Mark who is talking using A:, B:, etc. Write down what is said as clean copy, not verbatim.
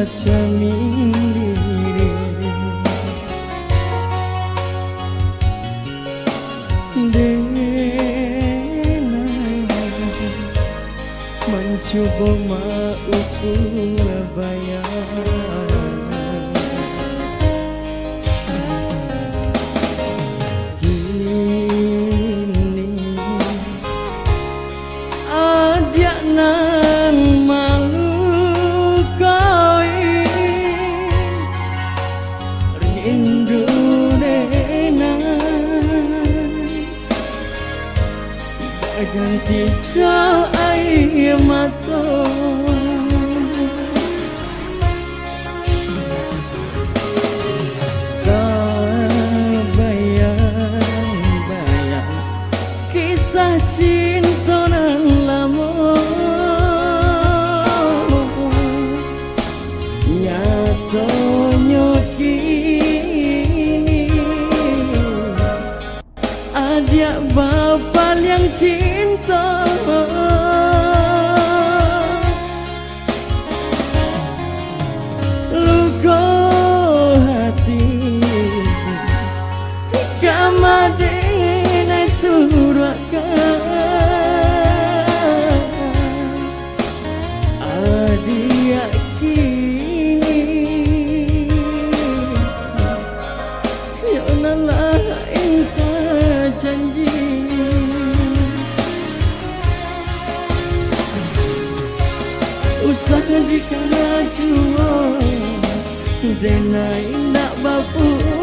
A: camindiri dena mencoba mauku bayar kini adia nan malu koi rindu dena ganti cau air mata bayang-bayang kisah cinta nan lama nyatanya kini adik bapak yang cinta luka hati kamadena surakan adik kini ya nalah engkau janji usah dikala jua denai nak bapu